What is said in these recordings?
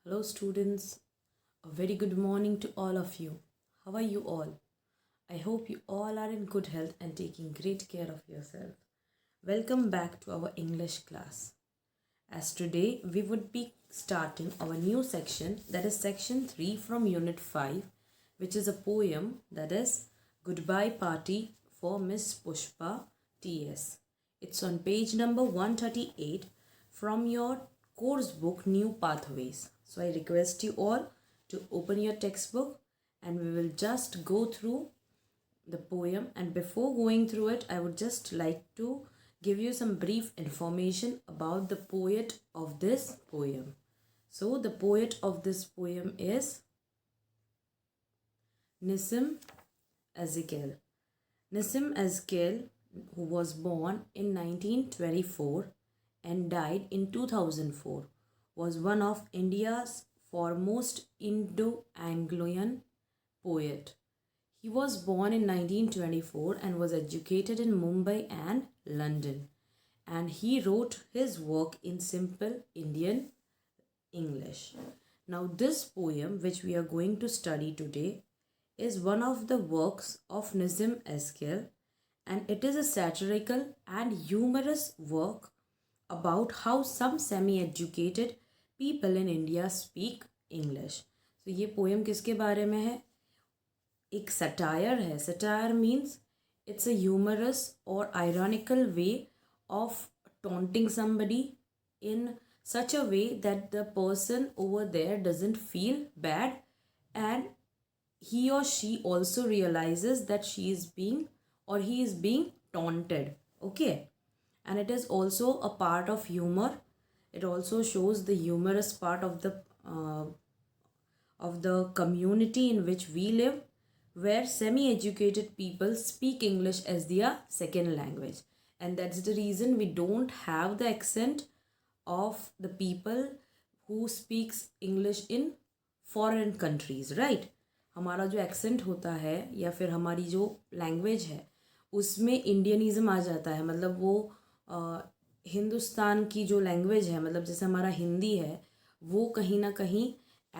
Hello, students. A very good morning to all of you. How are you all? I hope you all are in good health and taking great care of yourself. Welcome back to our English class. As today we would be starting our new section, that is section 3 from unit 5, which is a poem, that is Goodbye Party for Miss Pushpa T.S. It's on page number 138 from your course book New Pathways. So I request you all to open your textbook and we will just go through the poem. And before going through it, I would just like to give you some brief information about the poet of this poem. So the poet of this poem is Nissim Ezekiel. Nissim Ezekiel, who was born in 1924 and died in 2004, was one of India's foremost Indo-Angloan poet. He was born in 1924 and was educated in Mumbai and London, and he wrote his work in simple Indian English. Now, this poem, which we are going to study today, is one of the works of Nissim Ezekiel, and it is a satirical and humorous work about how some semi-educated people in India speak English. So ये poem किसके बारे में है? एक satire है. Satire means it's a humorous और ironical way of taunting somebody in such a way that the person over there doesn't feel bad, and he or she also realizes that she is being or he is being taunted. Okay, and it is also a part of humor. It also shows the humorous part of the community in which we live, where semi-educated people speak English as their second language, and that's the reason we don't have the accent of the people who speaks English in foreign countries, right? हमारा जो accent होता है या फिर हमारी जो language है उसमें इंडियनिज्म आ जाता है. मतलब वो हिंदुस्तान की जो लैंग्वेज है, मतलब जैसे हमारा हिंदी है, वो कहीं ना कहीं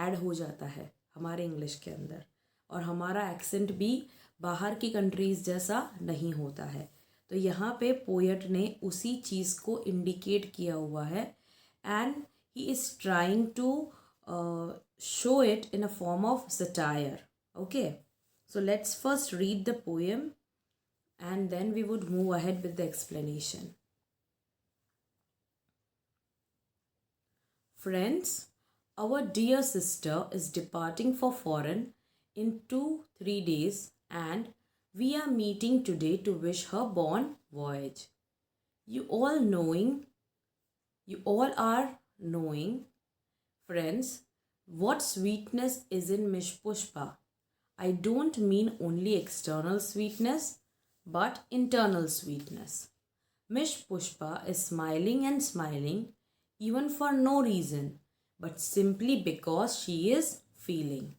ऐड हो जाता है हमारे इंग्लिश के अंदर, और हमारा एक्सेंट भी बाहर की कंट्रीज़ जैसा नहीं होता है. तो यहाँ पे पोएट ने उसी चीज़ को इंडिकेट किया हुआ है, and he is trying to show it in a form of satire. Okay, so let's first read the poem and then we would move ahead with the explanation. Friends, our dear sister is departing for foreign in 2-3 days, and we are meeting today to wish her bon voyage. You all are knowing, friends, what sweetness is in Miss Pushpa. I don't mean only external sweetness, but internal sweetness. Miss Pushpa is smiling and smiling, even for no reason, but simply because she is feeling.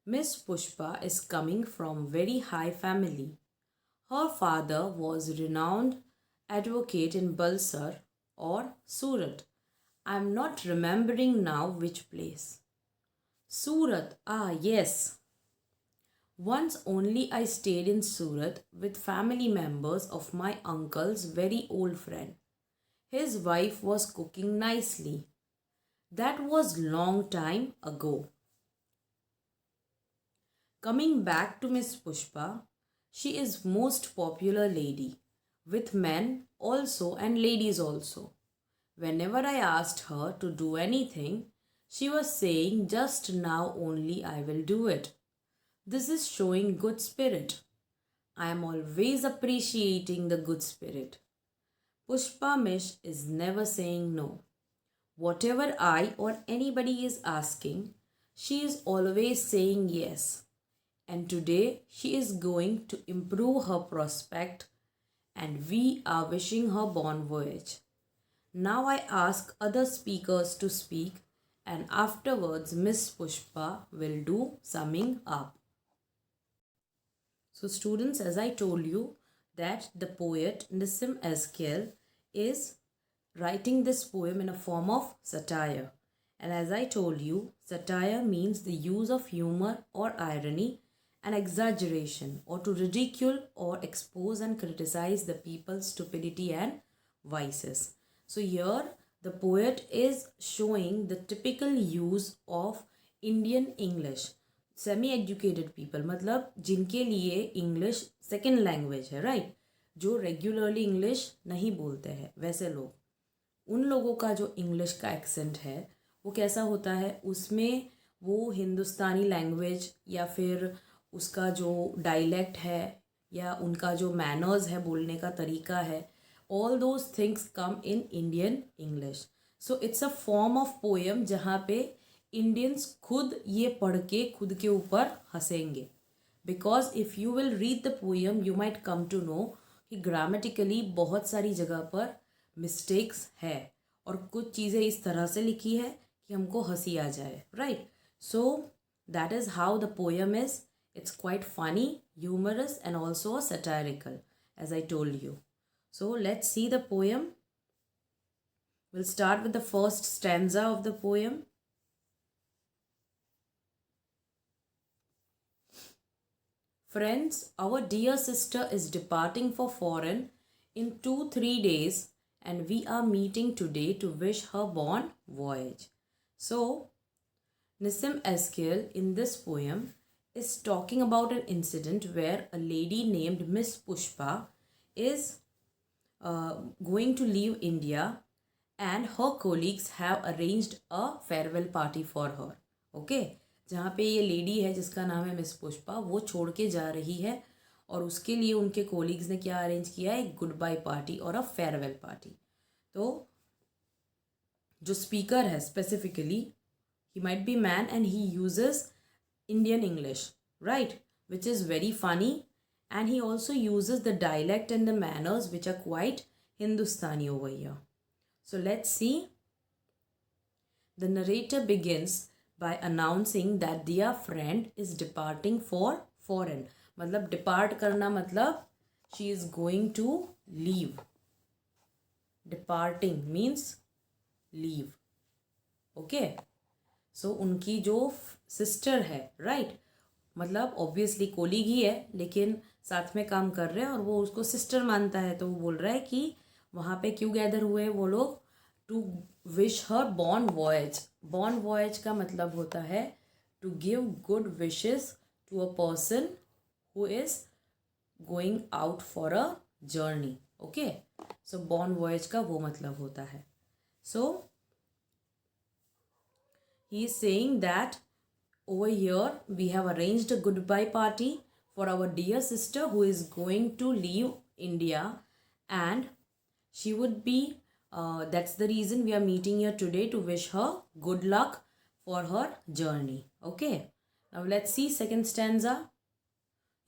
Miss Pushpa is coming from very high family. Her father was renowned advocate in Balsar or Surat. I am not remembering now which place. Surat, ah yes. Once only I stayed in Surat with family members of my uncle's very old friend. His wife was cooking nicely. That was long time ago. Coming back to Miss Pushpa, she is most popular lady, with men also and ladies also. Whenever I asked her to do anything, she was saying, just now only I will do it. This is showing good spirit. I am always appreciating the good spirit. Pushpa Mish is never saying no. Whatever I or anybody is asking, she is always saying yes. And today she is going to improve her prospect, and we are wishing her bon voyage. Now I ask other speakers to speak, and afterwards Miss Pushpa will do summing up. So students, as I told you that the poet Nissim Ezekiel is writing this poem in a form of satire, And as I told you, satire means the use of humor or irony and exaggeration, or to ridicule or expose and criticize the people's stupidity and vices. So here the poet is showing the typical use of Indian English. Semi educated people मतलब जिनके लिए English second language है, right, जो regularly English नहीं बोलते हैं, वैसे लोग, उन लोगों का जो इंग्लिश का एक्सेंट है वो कैसा होता है, उसमें वो हिंदुस्तानी लैंग्वेज या फिर उसका जो डायलेक्ट है या उनका जो मैनर्स है, बोलने का तरीका है, all those things come in Indian English. So it's a form of poem जहाँ पे इंडियंस खुद ये पढ़ के खुद के ऊपर हंसेंगे. Because if you will read the poem you might come to know कि ग्रामेटिकली बहुत सारी जगह पर मिस्टेक्स है और कुछ चीज़ें इस तरह से लिखी है कि हमको हंसी आ जाए, right. So that is how the poem is. It's quite funny, humorous, and also satirical, as I told you. So let's see the poem. We'll start with the first stanza of the poem. Friends, our dear sister is departing for foreign in 2-3 days, and we are meeting today to wish her bon voyage. So, Nissim Eskil in this poem is talking about an incident where a lady named Miss Pushpa is going to leave India and her colleagues have arranged a farewell party for her. Okay, जहाँ पे ये lady है जिसका नाम है miss Pushpa, वो छोड़ के जा रही है और उसके लिए उनके कोलीग्स ने क्या अरेंज किया है, एक गुड बाय पार्टी और अ फेयरवेल पार्टी. तो जो स्पीकर है specifically, he might be man and he uses Indian English, right, which is very funny, and he also uses the dialect and the manners which are quite Hindustani over here. So let's see. The narrator begins by announcing that their friend is departing for foreign. मतलब depart करना मतलब she is going to leave. Departing means leave. Okay. सो उनकी जो sister है, right, मतलब obviously colleague ही है लेकिन साथ में काम कर रहे हैं और वो उसको सिस्टर मानता है, तो वो बोल रहा है कि वहाँ पे क्यों गैदर हुए वो लोग, to wish her bon voyage. Bon voyage का मतलब होता है to give good wishes to a person who is going out for a journey. Okay, so bon voyage का वो मतलब होता है. सो he is saying that over here we have arranged a goodbye party for our dear sister who is going to leave India, and she would be that's the reason we are meeting here today to wish her good luck for her journey. Okay, now let's see second stanza.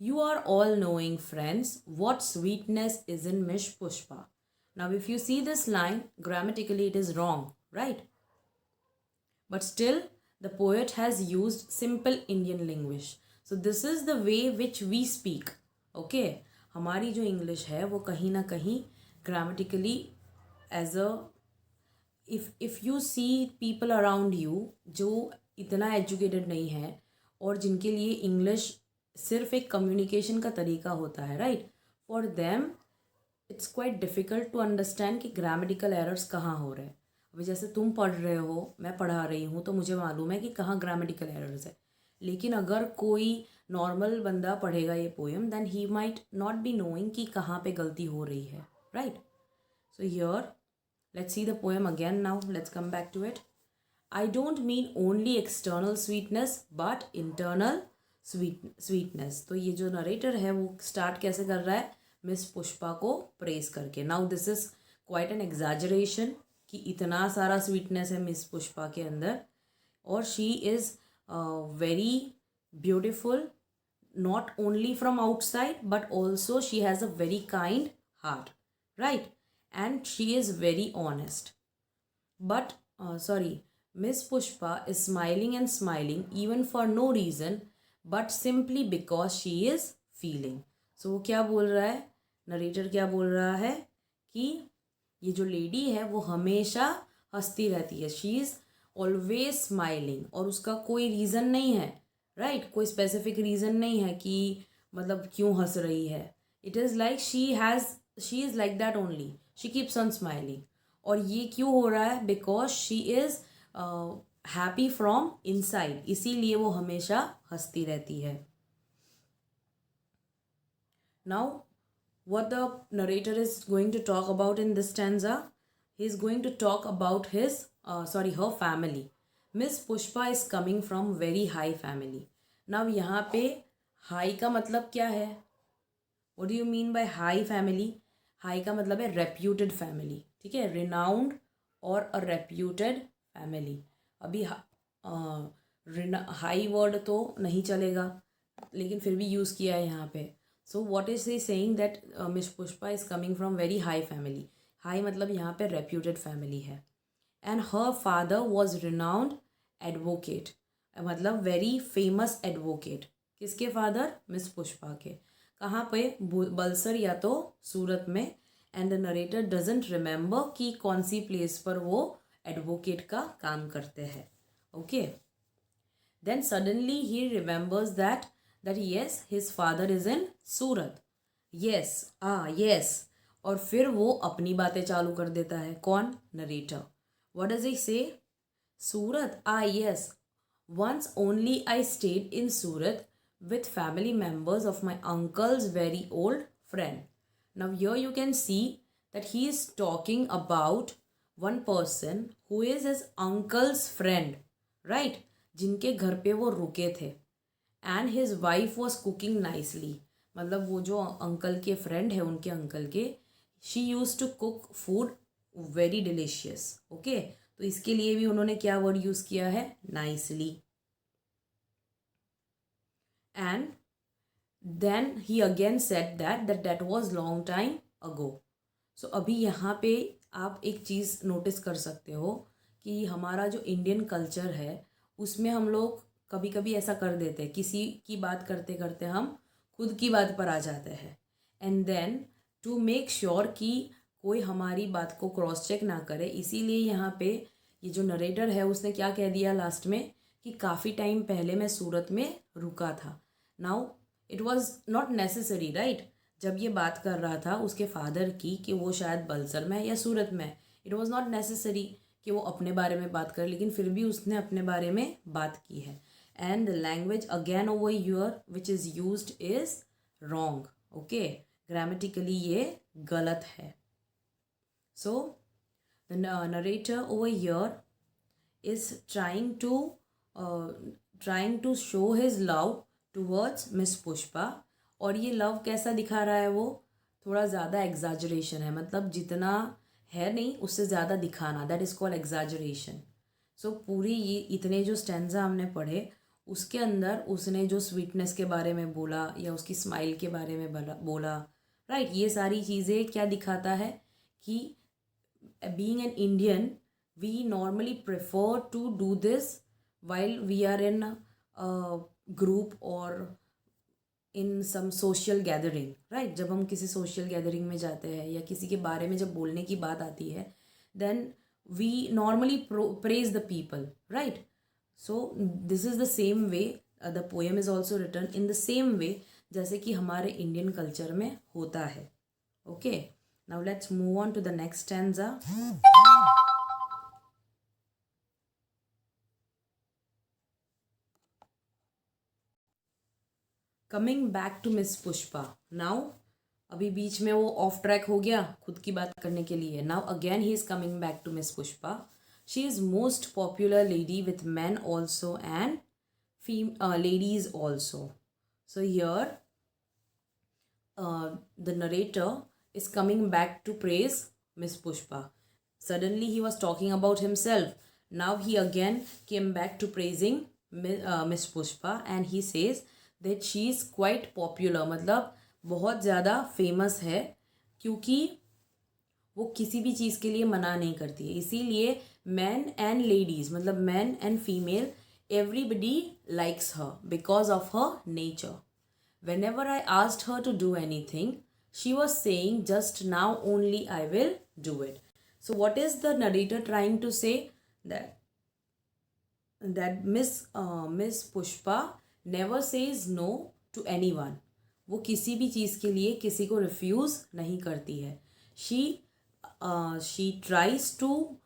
You are all knowing, friends, what sweetness is in Miss Pushpa. Now if you see this line, grammatically it is wrong, right? But still the poet has used simple Indian language. So this is the way which we speak. Okay, हमारी जो English है वो कहीं ना कहीं grammatically as a if you see people around you जो इतना educated नहीं है और जिनके लिए English सिर्फ एक communication का तरीका होता है, right, for them it's quite difficult to understand कि grammatical errors कहाँ हो रहे हैं. अभी जैसे तुम पढ़ रहे हो, मैं पढ़ा रही हूँ, तो मुझे मालूम है कि कहाँ ग्रामेटिकल एरर्स है. लेकिन अगर कोई नॉर्मल बंदा पढ़ेगा ये poem, then he might not be knowing कि कहाँ पे गलती हो रही है, right. So here let's see the poem again. Now let's come back to it. I don't mean only external sweetness but internal sweetness. तो ये जो नरेटर है वो स्टार्ट कैसे कर रहा है, मिस पुष्पा को प्रेस करके. Now this is quite an exaggeration कि इतना सारा स्वीटनेस है मिस पुष्पा के अंदर, और she is very beautiful not only from outside but also she has a very kind heart, right, and she is very honest. But Miss Pushpa is smiling and smiling even for no reason but simply because she is feeling. So वो क्या बोल रहा है, narrator क्या बोल रहा है कि ये जो लेडी है वो हमेशा हंसती रहती है. शी इज़ ऑलवेज स्माइलिंग, और उसका कोई रीज़न नहीं है, राइट, कोई स्पेसिफिक रीज़न नहीं है कि मतलब क्यों हंस रही है. It is like she is like that only, she keeps on smiling. और ये क्यों हो रहा है? Because she is happy from inside, इसीलिए वो हमेशा हंसती रहती है. Now what the narrator is going to talk about in this stanza, he is going to talk about her family. Miss Pushpa is coming from very high family. Now यहाँ पे high का मतलब क्या है? What do you mean by high family? High का मतलब है reputed family, ठीक है, renowned और a reputed family. अभी हाई वर्ड तो नहीं चलेगा, लेकिन फिर भी यूज़ किया है यहाँ पे. So what is he saying that miss Pushpa is coming from very high family. High मतलब यहाँ पे रेप्यूटेड फैमिली है. And her father was renowned advocate, मतलब वेरी फेमस एडवोकेट. किसके फादर? मिस पुष्पा के. कहाँ पे? बलसर या तो सूरत में. And the narrator doesn't remember कि कौन सी प्लेस पर वो एडवोकेट का काम करते हैं. Okay. Then suddenly he remembers that yes, his father is in Surat. Yes, yes. और फिर वो अपनी बातें चालू कर देता है. कौन? Narrator. What does he say? Surat, yes. Once only I stayed in Surat with family members of my uncle's very old friend. Now here you can see that he is talking about one person who is his uncle's friend, right? जिनके घर पे वो रुके थे. And his wife was cooking nicely, मतलब वो जो uncle के फ्रेंड है, उनके अंकल के, she use to cook food very delicious. Okay, तो इसके लिए भी उन्होंने क्या वर्ड यूज़ किया है? Nicely. And then he again said that was long time ago. So अभी यहाँ पे आप एक चीज़ नोटिस कर सकते हो कि हमारा जो इंडियन कल्चर है उसमें हम लोग कभी कभी ऐसा कर देते हैं, किसी की बात करते करते हम खुद की बात पर आ जाते हैं. And then to make sure कि कोई हमारी बात को क्रॉस चेक ना करे, इसीलिए यहाँ पे ये जो नरेटर है उसने क्या कह दिया लास्ट में कि काफ़ी टाइम पहले मैं सूरत में रुका था. Now it was not necessary, right, जब ये बात कर रहा था उसके फादर की कि वो शायद बलसर में या सूरत में, इट वॉज नॉट नेसेसरी कि वो अपने बारे में बात करे, लेकिन फिर भी उसने अपने बारे में बात की है. And the language again over your which is used is wrong. Okay, grammatically ये गलत है. So the narrator over your is trying to show his love towards Miss Pushpa. और ये लव कैसा दिखा रहा है? वो थोड़ा ज़्यादा एग्जाजरेशन है, मतलब जितना है नहीं उससे ज़्यादा दिखाना, दैट इज़ कॉल्ड एग्जाजरेशन. सो पूरी ये इतने जो स्टैंजा हमने पढ़े उसके अंदर उसने जो स्वीटनेस के बारे में बोला या उसकी स्माइल के बारे में बोला, राइट, ये सारी चीज़ें क्या दिखाता है कि being an Indian we normally prefer to do this while we are in group और in some social gathering, right. जब हम किसी सोशल गैदरिंग में जाते हैं या किसी के बारे में जब बोलने की बात आती है, then we normally praise the people, right. So this is the same way, the poem is also written in the same way जैसे कि हमारे इंडियन कल्चर में होता है. Okay, now let's move on to the next stanza. Coming back to miss Pushpa. Now अभी बीच में वो ऑफ ट्रैक हो गया खुद की बात करने के लिए. Now again he is coming back to miss Pushpa. She is most popular lady with man also and ladies also. So here the narrator is coming back to praise Miss Pushpa. Suddenly he was talking about himself. Now he again came back to praising Miss Pushpa and he says that she is quite popular, मतलब बहुत ज़्यादा famous है क्योंकि वो किसी भी चीज़ के लिए मना नहीं करती है. इसीलिए मैन एंड लेडीज़, मतलब man and female, everybody likes her because of her nature. Whenever I asked her to do anything, she was saying just now only I will do it. So what is the narrator trying to say? That that Miss Pushpa never says no to anyone. वो किसी भी चीज़ के लिए किसी को refuse नहीं करती है. She tries to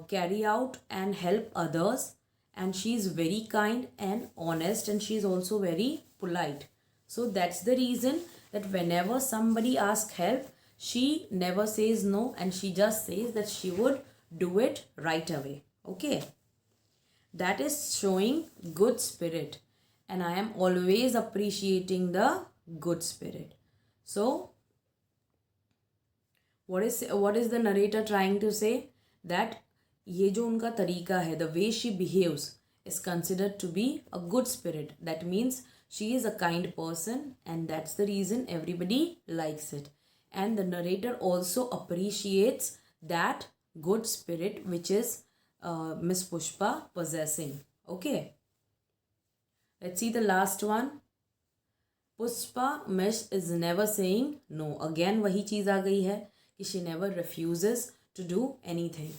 carry out and help others, and she is very kind and honest, and she is also very polite. So that's the reason that whenever somebody asks help, she never says no, and she just says that she would do it right away. Okay, that is showing good spirit, and I am always appreciating the good spirit. So what is the narrator trying to say? That ये जो उनका तरीका है, the way she behaves is considered to be a good spirit. That means she is a kind person, and that's the reason everybody likes it. And the narrator also appreciates that good spirit which is Miss Pushpa possessing. Okay, let's see the last one. Pushpa Mish is never saying no. Again वही चीज़ आ गई है कि she never refuses to do anything.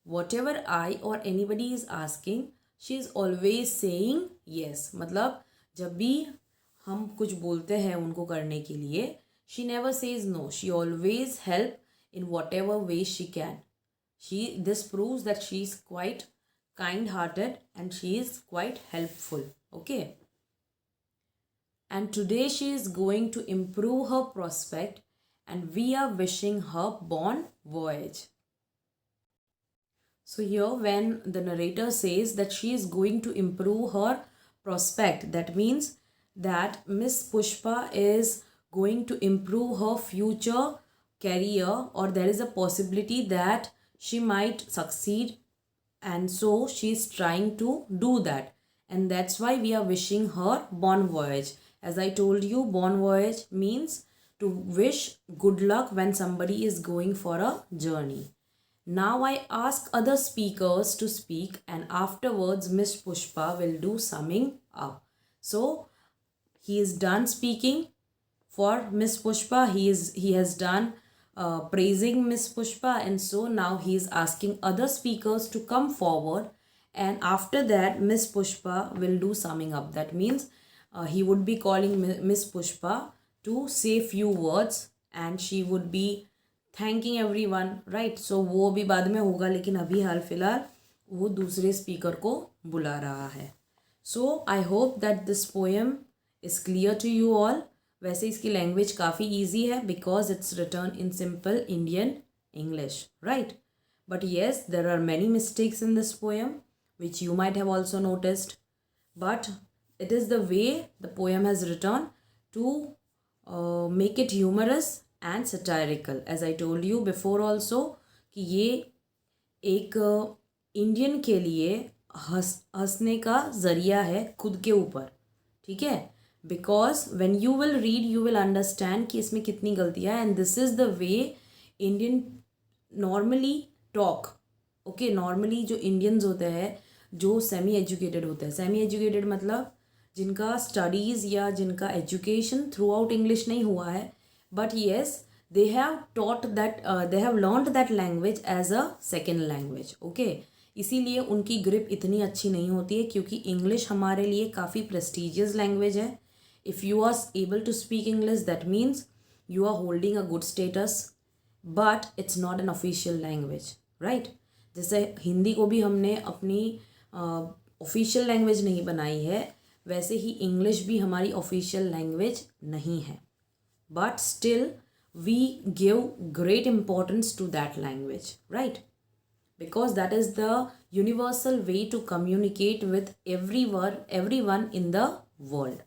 Whatever I or anybody is asking, she is always saying yes. मतलब जब भी हम कुछ बोलते हैं उनको करने के लिए, she never says no. She always help in whatever way she can. This proves that she is quite kind-hearted and she is quite helpful. Okay. And today she is going to improve her prospect, and we are wishing her bon voyage. So here when the narrator says that she is going to improve her prospect, that means that Miss Pushpa is going to improve her future career, or there is a possibility that she might succeed, and so she is trying to do that, and that's why we are wishing her bon voyage. As I told you, bon voyage means to wish good luck when somebody is going for a journey. Now I ask other speakers to speak, and afterwards Miss Pushpa will do summing up. So he is done speaking for Miss Pushpa. He has done praising Miss Pushpa, and so now he is asking other speakers to come forward, and after that Miss Pushpa will do summing up. That means he would be calling Miss Pushpa to say few words, and she would be thanking everyone, right? So वो भी बाद में होगा, लेकिन अभी हाल फिलहाल वो दूसरे स्पीकर को बुला रहा है. So I hope that this poem is clear to you all. वैसे इसकी लैंग्वेज काफ़ी ईजी है because it's written in simple Indian English, right? But yes, there are many mistakes in this poem which you might have also noticed, but it is the way the poem has written to make it humorous and satirical. As I told you before also कि ये एक Indian के लिए हंसने का ज़रिया है खुद के ऊपर, ठीक है? Because when you will read you will understand कि इसमें कितनी गलतियाँ, and this is the way Indian normally talk. Okay, normally जो इंडियंस होते हैं जो सेमी एजुकेटेड होते हैं, सेमी एजुकेटेड मतलब जिनका स्टडीज़ या जिनका एजुकेशन थ्रू आउट इंग्लिश नहीं हुआ है, but yes they have taught that they have learned that language as a second language. okay, इसीलिए उनकी ग्रिप इतनी अच्छी नहीं होती है, क्योंकि इंग्लिश हमारे लिए काफ़ी प्रेस्टिजियस लैंग्वेज है. If you are able to speak English that means you are holding a good status, but it's not an official language, right? जैसे हिंदी को भी हमने अपनी ऑफिशियल लैंग्वेज नहीं बनाई है, वैसे ही इंग्लिश भी हमारी ऑफिशियल लैंग्वेज नहीं है, but still we give great importance to that language, right? Because that is the universal way to communicate with everyone in the world.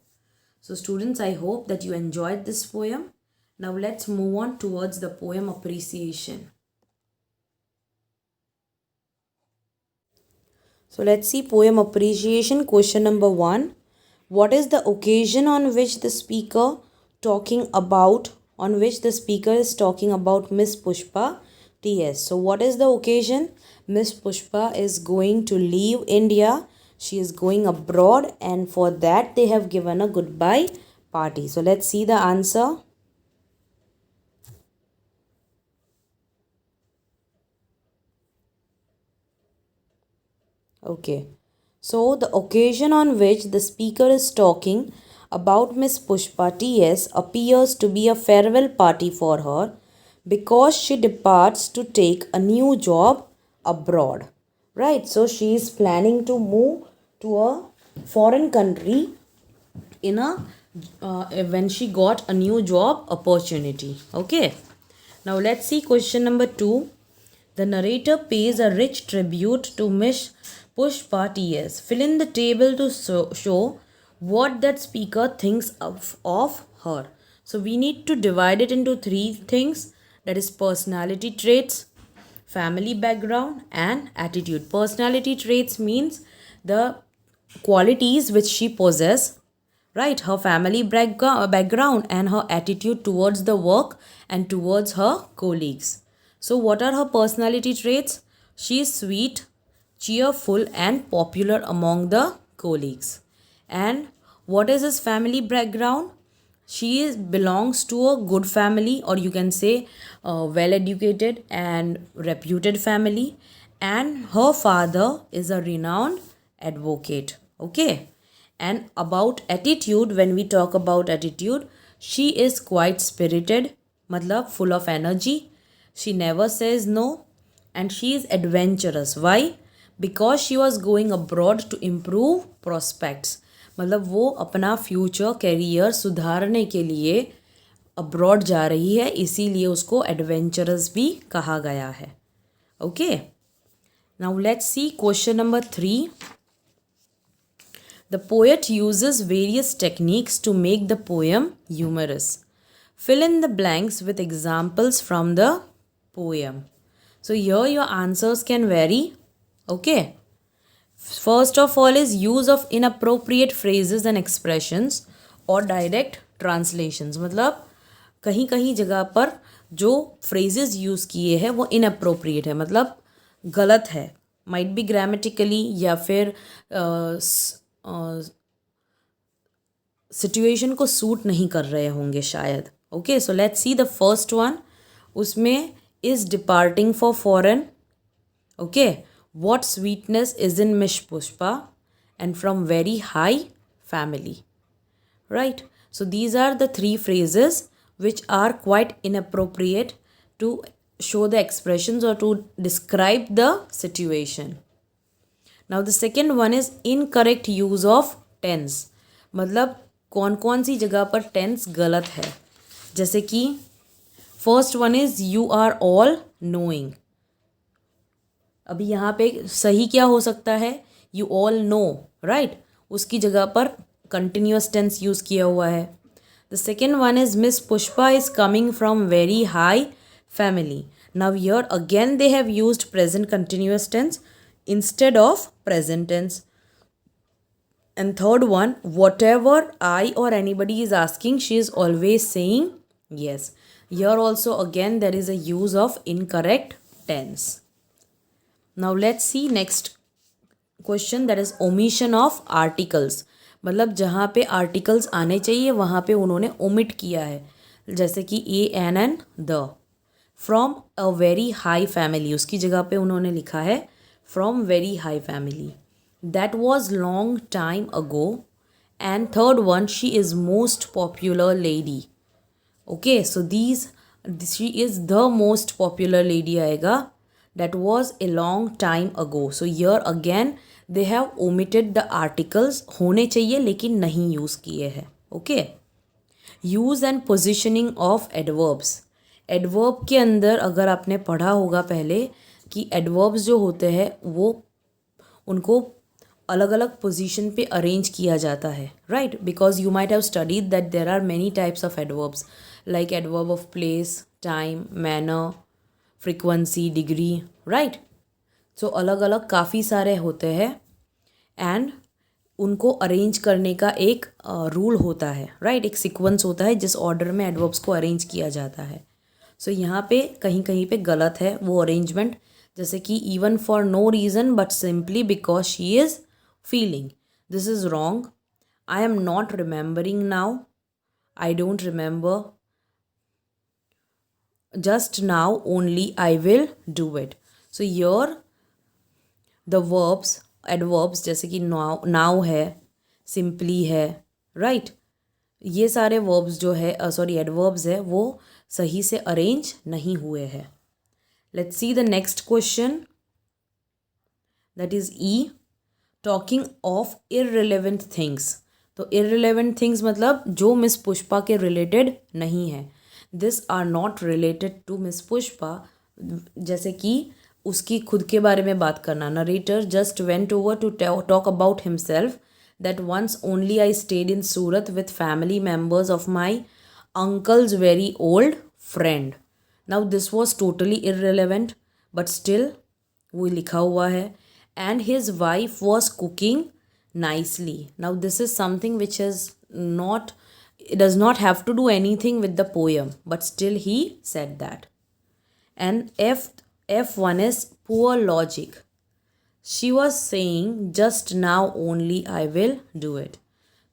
So students, I hope that you enjoyed this poem. Now let's move on towards the poem appreciation. So let's see poem appreciation. Question number 1. What is the occasion on which the speaker is talking about Miss Pushpa TS? So what is the occasion? Miss Pushpa is going to leave India. She is going abroad, and for that they have given a goodbye party. So let's see the answer. Okay, So, the occasion on which the speaker is talking about Miss Pushpa TS appears to be a farewell party for her because she departs to take a new job abroad. Right? So, she is planning to move to a foreign country in a when she got a new job opportunity. Okay. Now, let's see question number 2. The narrator pays a rich tribute to Miss Pushpa TS. Fill in the table to show what that speaker thinks of her. So we need to divide it into three things, that is personality traits, family background and attitude. Personality traits means the qualities which she possesses, right? Her family background and her attitude towards the work and towards her colleagues. So what are her personality traits? She is sweet, cheerful and popular among the colleagues. And what is his family background? Belongs to a good family, or you can say well educated and reputed family, and her father is a renowned advocate. Okay. And about attitude, when we talk about attitude, she is quite spirited, matlab full of energy. She never says no, and she is adventurous. Why? Because she was going abroad to improve prospects. मतलब वो अपना future career सुधारने के लिए abroad जा रही है, इसीलिए उसको एडवेंचरस भी कहा गया है. Okay. Now let's see question number 3. The poet uses various techniques to make the poem humorous. Fill in the blanks with examples from the poem. So here your answers can vary. Okay. First of all is use of inappropriate phrases and expressions or direct translations. मतलब कहीं कहीं जगह पर जो phrases use किए हैं वो inappropriate है, मतलब गलत है. Might be grammatically या फिर सिचुएशन को सूट नहीं कर रहे होंगे शायद. Okay. So let's see the first one. उसमें is departing for foreign. Okay. What sweetness is in Miss Pushpa and from very high family. Right? So these are the three phrases which are quite inappropriate to show the expressions or to describe the situation. Now the second one is incorrect use of tense. मतलब कौन कौन सी जगह पर tense गलत है. जैसे कि first one is you are all knowing. अभी यहाँ पे सही क्या हो सकता है? You all know, right. उसकी जगह पर कंटिन्यूअस टेंस यूज़ किया हुआ है. The second one is miss Pushpa is coming from very high family. Now here again they have used present continuous tense instead of present tense. And third one, whatever I or anybody is asking, she is always saying yes. Here also again there is a use of incorrect tense. Now let's see next question, that is omission of articles. मतलब जहाँ पे articles आने चाहिए वहाँ पे उन्होंने omit किया है. जैसे कि a, an and the. From a very high family, उसकी जगह पे उन्होंने लिखा है from very high family. That was long time ago. And third one, she is most popular lady. Okay, so she is the most popular lady आएगा. That was a long time ago. So here again they have omitted the articles. होने चाहिए लेकिन नहीं use किए हैं. Okay. Use and positioning of adverbs. Adverb के अंदर अगर आपने पढ़ा होगा पहले कि एडवर्ब्स जो होते हैं वो उनको अलग अलग पोजीशन पे अरेंज किया जाता है, right. Because you might have studied that there are many types of adverbs like adverb of place, time, manner, frequency, degree, right. So अलग अलग काफ़ी सारे होते हैं एंड उनको अरेंज करने का एक रूल होता है, राइट. एक सीक्वेंस होता है जिस ऑर्डर में एडवर्ब्स को अरेंज किया जाता है. सो यहाँ पे कहीं कहीं पे गलत है वो अरेंजमेंट. जैसे कि even for no reason but simply because she is feeling. This is wrong. I am not remembering now. I don't remember. Just now only I will do it. So your the verbs adverbs जैसे कि now है, simply है, right, ये सारे verbs जो है adverbs है वो सही से अरेंज नहीं हुए हैं. Let's see the next question, that is E. Talking of irrelevant things. तो इररिलेवेंट थिंग्स मतलब जो मिस पुष्पा के रिलेटेड नहीं है. This are not related to miss Pushpa. जैसे कि उसकी खुद के बारे में बात करना. Narrator just went over to talk about himself that once only I stayed in Surat with family members of my uncle's very old friend. Now this was totally irrelevant, but still वो लिखा हुआ है. And his wife was cooking nicely. Now this is something which is not, it does not have to do anything with the poem, but still he said that. And F1 is poor logic. She was saying, just now only I will do it.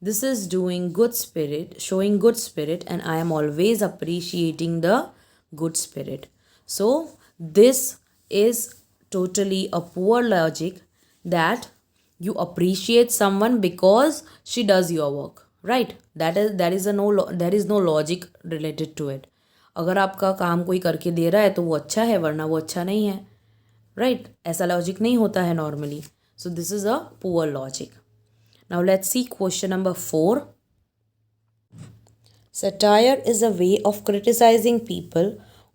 This is doing good spirit, showing good spirit, and I am always appreciating the good spirit. So, this is totally a poor logic that you appreciate someone because she does your work, right? There is no logic related to it. अगर आपका काम कोई करके दे रहा है तो वो अच्छा है, वरना वो अच्छा नहीं है, राइट? ऐसा लॉजिक नहीं होता है normally. So this is a poor logic. Now let's see question number 4. Satire is a way of criticizing people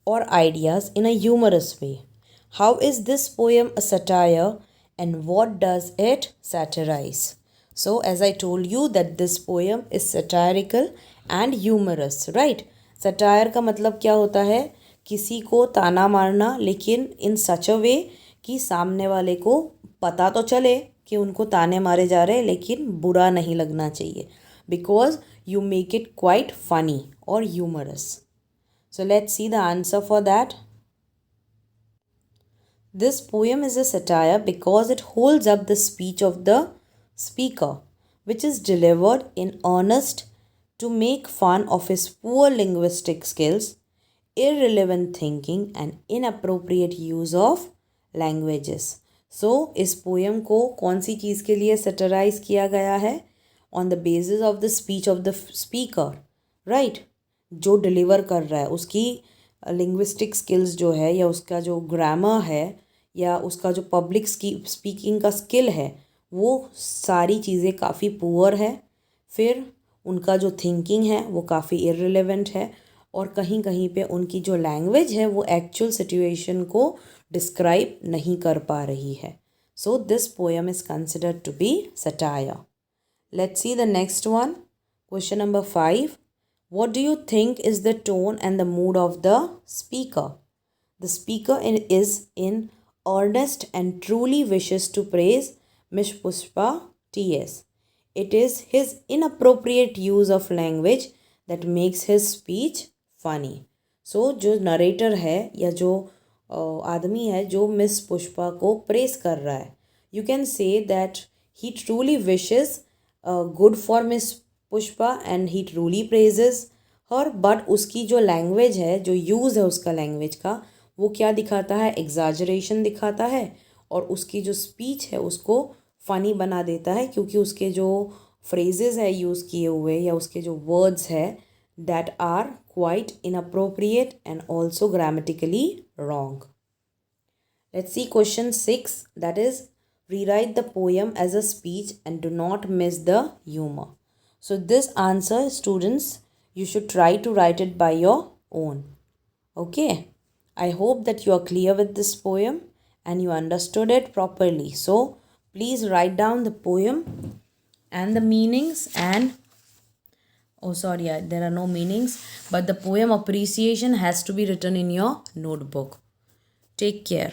or ideas in a humorous way. How is this poem a satire and what does it satirize? So, as I told you that this poem is satirical and humorous, right? Satire का मतलब क्या होता है? किसी को ताना मारना, लेकिन इन सच अ वे कि सामने वाले को पता तो चले कि उनको ताने मारे जा रहे हैं, लेकिन बुरा नहीं लगना चाहिए. Because you make it quite funny और humorous. So let's see the answer for that. This poem is a satire because it holds up the speech of the speaker, which is delivered in earnest to make fun of his poor linguistic skills, irrelevant thinking, and inappropriate use of languages. So, इस poem को कौन सी चीज़ के लिए सटराइज किया गया है? On the basis of the speech of the speaker, right? जो deliver कर रहा है उसकी लिंग्विस्टिक स्किल्स जो है, या उसका जो ग्रामर है, या उसका जो पब्लिक स्पीकिंग का स्किल है, वो सारी चीज़ें काफ़ी पुअर है. फिर उनका जो थिंकिंग है वो काफ़ी इररिलेवेंट है, और कहीं कहीं पे उनकी जो लैंग्वेज है वो एक्चुअल सिचुएशन को डिस्क्राइब नहीं कर पा रही है. So this poem is considered to be satire. Let's see the next one. Question number 5. What do you think is the tone and the mood of the speaker? The speaker is in earnest and truly wishes to praise Miss Pushpa T.S. It is his inappropriate use of language that makes his speech funny. So, जो narrator है या जो आदमी है जो miss Pushpa को press कर रहा है, you can say that he truly wishes good for miss Pushpa and he truly praises her. But उसकी जो लैंग्वेज है, जो यूज़ है उसका लैंग्वेज का, वो क्या दिखाता है? एग्जाजरेशन दिखाता है. और उसकी जो स्पीच है उसको फ़नी बना देता है, क्योंकि उसके जो फ्रेजेस है यूज़ किए हुए, या उसके जो वर्ड्स है, that are quite inappropriate and also grammatically wrong. Let's see question 6, that is rewrite the poem as a speech and do not miss the humor. So this answer, students, you should try to write it by your own. Okay, I hope that you are clear with this poem and you understood it properly. So please write down the poem and the meanings, and there are no meanings, but the poem appreciation has to be written in your notebook. Take care.